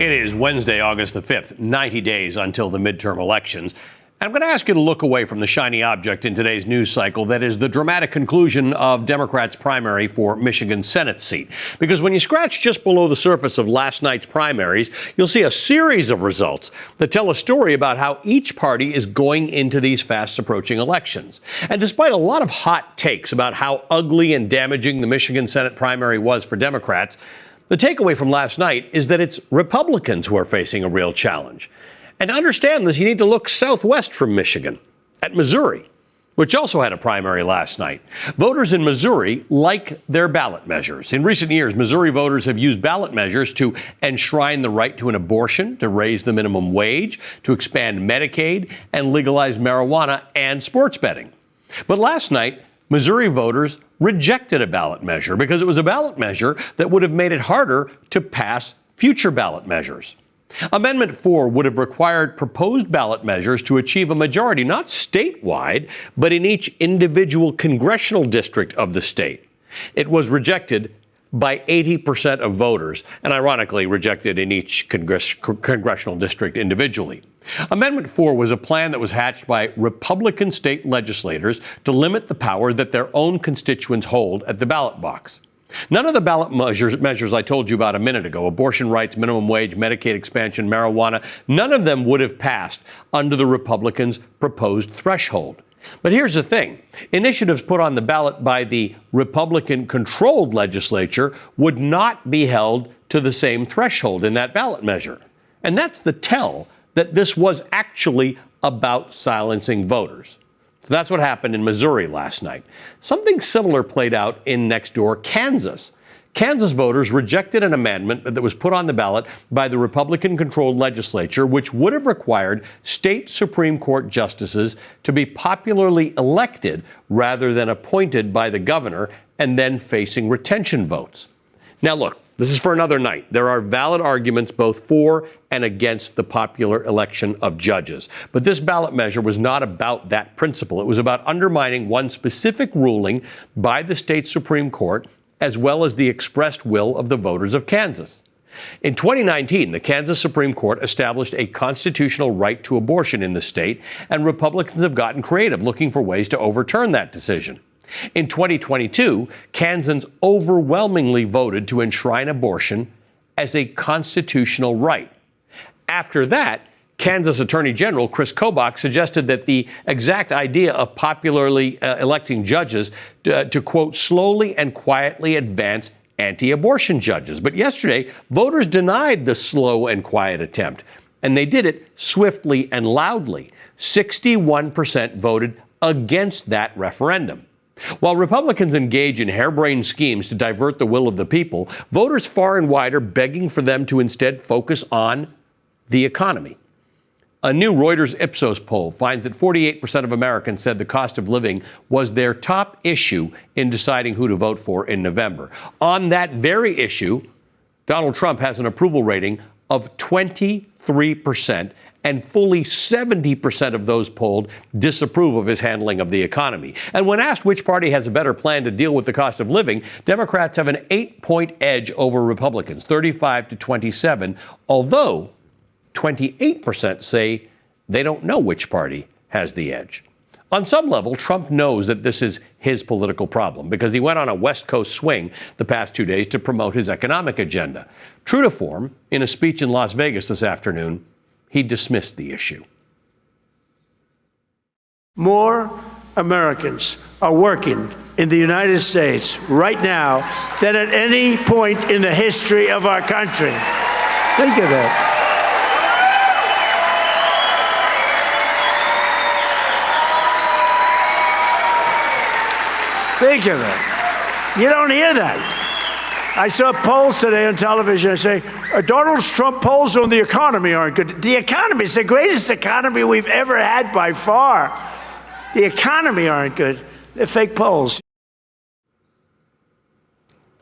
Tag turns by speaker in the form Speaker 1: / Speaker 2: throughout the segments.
Speaker 1: It is Wednesday, August the 5th, 90 days until the midterm elections. And I'm going to ask you to look away from the shiny object in today's news cycle that is the dramatic conclusion of Democrats' primary for Michigan's Senate seat. Because when you scratch just below the surface of last night's primaries, you'll see a series of results that tell a story about how each party is going into these fast approaching elections. And despite a lot of hot takes about how ugly and damaging the Michigan Senate primary was for Democrats, the takeaway from last night is that it's Republicans who are facing a real challenge. And to understand this, you need to look southwest from Michigan at Missouri, which also had a primary last night. Voters in Missouri like their ballot measures. In recent years, Missouri voters have used ballot measures to enshrine the right to an abortion, to raise the minimum wage, to expand Medicaid, and legalize marijuana and sports betting. But last night, Missouri voters rejected a ballot measure because it was a ballot measure that would have made it harder to pass future ballot measures. Amendment 4 would have required proposed ballot measures to achieve a majority, not statewide, but in each individual congressional district of the state. It was rejected by 80% of voters, and ironically rejected in each congressional district individually. Amendment 4 was a plan that was hatched by Republican state legislators to limit the power that their own constituents hold at the ballot box. None of the ballot measures I told you about a minute ago, abortion rights, minimum wage, Medicaid expansion, marijuana, none of them would have passed under the Republicans' proposed threshold. But here's the thing. Initiatives put on the ballot by the Republican-controlled legislature would not be held to the same threshold in that ballot measure. And that's the tell that this was actually about silencing voters. So that's what happened in Missouri last night. Something similar played out in next door Kansas. Kansas voters rejected an amendment that was put on the ballot by the Republican-controlled legislature, which would have required state Supreme Court justices to be popularly elected rather than appointed by the governor and then facing retention votes. Now, look, this is for another night. There are valid arguments both for and against the popular election of judges. But this ballot measure was not about that principle. It was about undermining one specific ruling by the state Supreme Court, as well as the expressed will of the voters of Kansas. In 2019, the Kansas Supreme Court established a constitutional right to abortion in the state, and Republicans have gotten creative looking for ways to overturn that decision. In 2022, Kansans overwhelmingly voted to enshrine abortion as a constitutional right. After that, Kansas Attorney General Chris Kobach suggested that the exact idea of popularly electing judges to, quote, slowly and quietly advance anti-abortion judges. But yesterday, voters denied the slow and quiet attempt, and they did it swiftly and loudly. 61% voted against that referendum. While Republicans engage in harebrained schemes to divert the will of the people, voters far and wide are begging for them to instead focus on the economy. A new Reuters Ipsos poll finds that 48% of Americans said the cost of living was their top issue in deciding who to vote for in November. On that very issue, Donald Trump has an approval rating of 23%, and fully 70% of those polled disapprove of his handling of the economy. And when asked which party has a better plan to deal with the cost of living, Democrats have an 8-point edge over Republicans, 35-27, although 28% say they don't know which party has the edge. On some level, Trump knows that this is his political problem because he went on a West Coast swing the past 2 days to promote his economic agenda. True to form, in a speech in Las Vegas this afternoon, he dismissed the issue.
Speaker 2: More Americans are working in the United States right now than at any point in the history of our country. Think of that. Think of it. You don't hear that. I saw polls today on television. I say, Donald Trump polls on the economy aren't good. The economy is the greatest economy we've ever had by far. The economy aren't good. They're fake polls.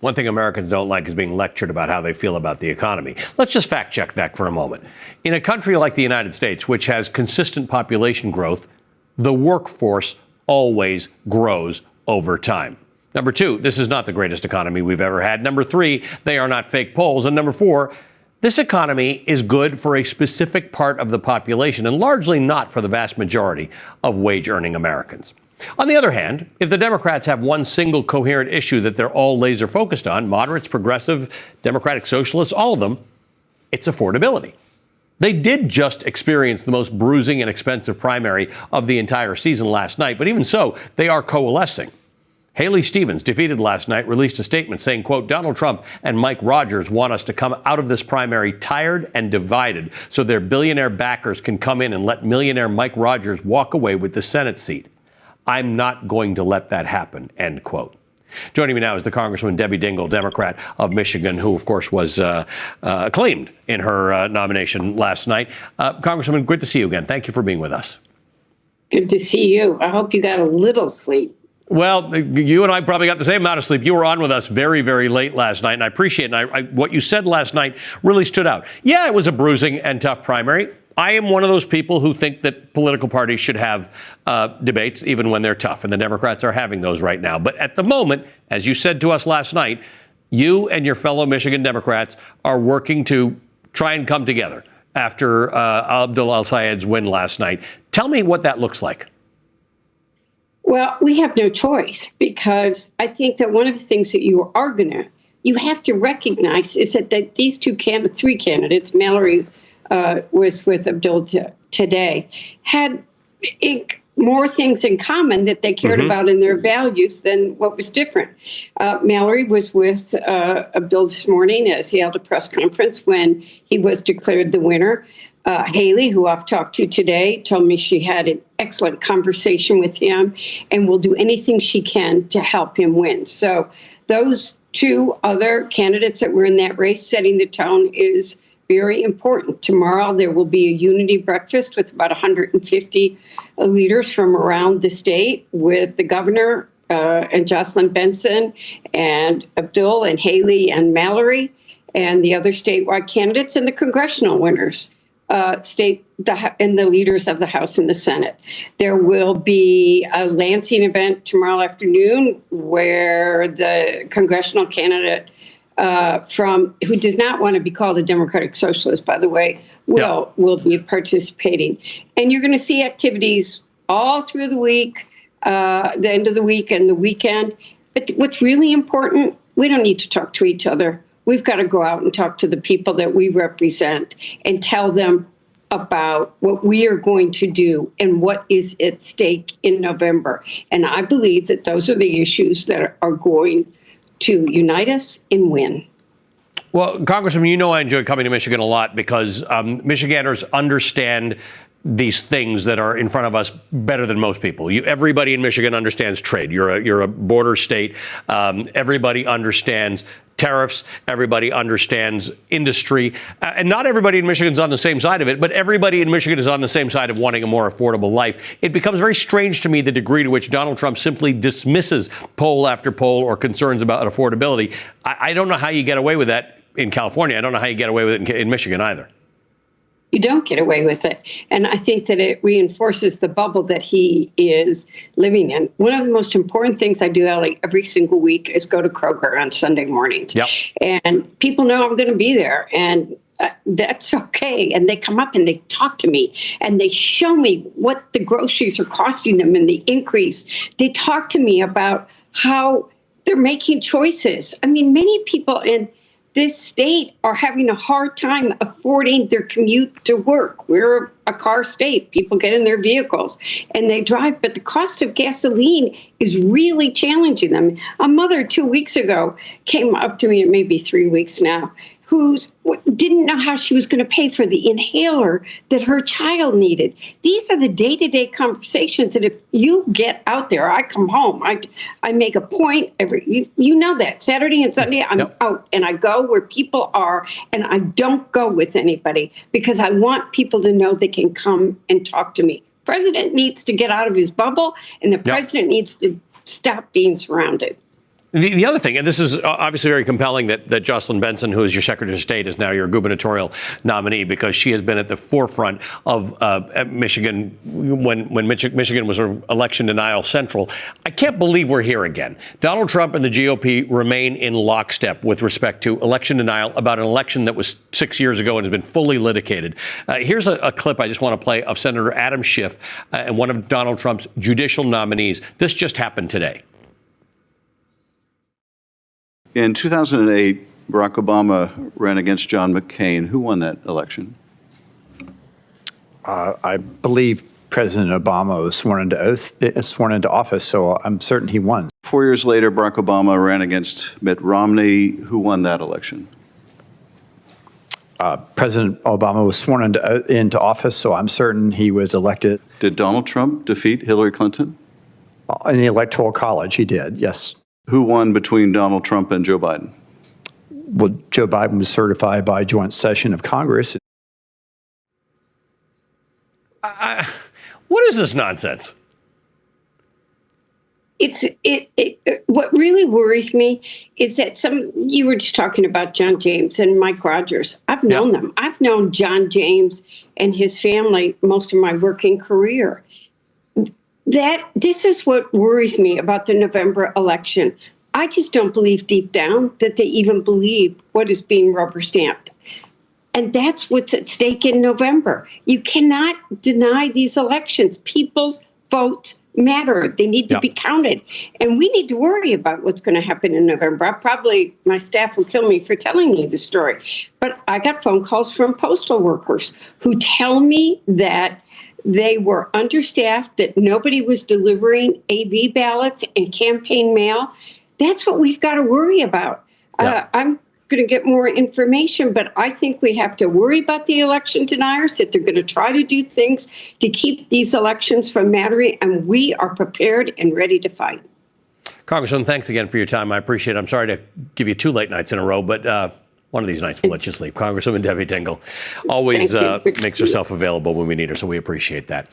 Speaker 1: One thing Americans don't like is being lectured about how they feel about the economy. Let's just fact check that for a moment. In a country like the United States, which has consistent population growth, the workforce always grows over time. Number two, this is not the greatest economy we've ever had. Number three, they are not fake polls. And number four, This economy is good for a specific part of the population and largely not for the vast majority of wage-earning Americans. On the other hand, if the Democrats have one single coherent issue that they're all laser focused on, moderates, progressive, democratic socialists, all of them, it's affordability. They did just experience the most bruising and expensive primary of the entire season last night, but even so, they are coalescing. Haley Stevens, defeated last night, released a statement saying, quote, Donald Trump and Mike Rogers want us to come out of this primary tired and divided so their billionaire backers can come in and let millionaire Mike Rogers walk away with the Senate seat. I'm not going to let that happen, end quote. Joining me now is the Congresswoman Debbie Dingell, Democrat of Michigan, who, of course, was acclaimed in her nomination last night. Congresswoman, good to see you again. Thank you for being with us.
Speaker 3: Good to see you. I hope you got a little sleep.
Speaker 1: Well, you and I probably got the same amount of sleep. You were on with us very, very late last night, and I appreciate it. And what you said last night really stood out. Yeah, it was a bruising and tough primary. I am one of those people who think that political parties should have debates even when they're tough, and the Democrats are having those right now. But at the moment, as you said to us last night, you and your fellow Michigan Democrats are working to try and come together after Abdul El-Sayed's win last night. Tell me what that looks like.
Speaker 3: Well, we have no choice, because I think that one of the things that you have to recognize is that these three candidates, Mallory was with Abdul today, had more things in common that they cared about in their values than what was different. Mallory was with Abdul this morning as he held a press conference when he was declared the winner. Haley, who I've talked to today, told me she had an excellent conversation with him and will do anything she can to help him win. So those two other candidates that were in that race setting the tone is very important. Tomorrow, there will be a unity breakfast with about 150 leaders from around the state, with the governor and Jocelyn Benson and Abdul and Haley and Mallory and the other statewide candidates and the congressional winners. And the leaders of the House and the Senate. There will be a Lansing event tomorrow afternoon where the congressional candidate who does not want to be called a Democratic Socialist, by the way, will be participating. And you're going to see activities all through the week, the end of the week and the weekend. But what's really important, we don't need to talk to each other. We've got to go out and talk to the people that we represent and tell them about what we are going to do and what is at stake in November. And I believe that those are the issues that are going to unite us and win.
Speaker 1: Well, Congressman, you know I enjoy coming to Michigan a lot because Michiganders understand these things that are in front of us better than most people. Everybody in Michigan understands trade. You're a border state. Everybody understands tariffs. Everybody understands industry. And not everybody in Michigan is on the same side of it, but everybody in Michigan is on the same side of wanting a more affordable life. It becomes very strange to me the degree to which Donald Trump simply dismisses poll after poll or concerns about affordability. I don't know how you get away with that in California. I don't know how you get away with it in Michigan either.
Speaker 3: You don't get away with it. And I think that it reinforces the bubble that he is living in. One of the most important things I do, Ellie, every single week is go to Kroger on Sunday mornings.
Speaker 1: Yep.
Speaker 3: And people know I'm going to be there. And that's okay. And they come up and they talk to me and they show me what the groceries are costing them and the increase. They talk to me about how they're making choices. I mean, many people in this state are having a hard time affording their commute to work. We're a car state. People get in their vehicles and they drive, but the cost of gasoline is really challenging them. A mother 2 weeks ago came up to me, maybe 3 weeks now, who didn't know how she was going to pay for the inhaler that her child needed. These are the day-to-day conversations that if you get out there, I come home, I make a point you know that, Saturday and Sunday, I'm out and I go where people are and I don't go with anybody because I want people to know they can come and talk to me. President needs to get out of his bubble and the president needs to stop being surrounded.
Speaker 1: The other thing, and this is obviously very compelling, that Jocelyn Benson, who is your Secretary of State, is now your gubernatorial nominee, because she has been at the forefront of Michigan when Michigan was sort of election denial central. I can't believe we're here again. Donald Trump and the GOP remain in lockstep with respect to election denial about an election that was 6 years ago and has been fully litigated. Here's a clip I just want to play of Senator Adam Schiff and one of Donald Trump's judicial nominees. This just happened today.
Speaker 4: In 2008, Barack Obama ran against John McCain. Who won that election?
Speaker 5: I believe President Obama was sworn into office, so I'm certain he won.
Speaker 4: 4 years later, Barack Obama ran against Mitt Romney. Who won that election?
Speaker 5: President Obama was sworn into office, so I'm certain he was elected.
Speaker 4: Did Donald Trump defeat Hillary Clinton?
Speaker 5: In the Electoral College, he did, yes.
Speaker 4: Who won between Donald Trump and Joe Biden?
Speaker 5: Well, Joe Biden was certified by joint session of Congress.
Speaker 1: What is this nonsense?
Speaker 3: What really worries me is that you were just talking about John James and Mike Rogers. I've known them. I've known John James and his family most of my working career. This is what worries me about the November election. I just don't believe deep down that they even believe what is being rubber stamped. And that's what's at stake in November. You cannot deny these elections. People's votes matter. They need to be counted. And we need to worry about what's going to happen in November. My staff will kill me for telling you the story. But I got phone calls from postal workers who tell me that they were understaffed, that nobody was delivering AV ballots and campaign mail. That's what we've got to worry about.
Speaker 1: Yeah.
Speaker 3: I'm going to get more information, but I think we have to worry about the election deniers, that they're going to try to do things to keep these elections from mattering, and we are prepared and ready to fight.
Speaker 1: Congresswoman, thanks again for your time. I appreciate it. I'm sorry to give you 2 late nights in a row, but one of these nights we'll let you sleep. Congresswoman Debbie Dingell always makes herself available when we need her, so we appreciate that.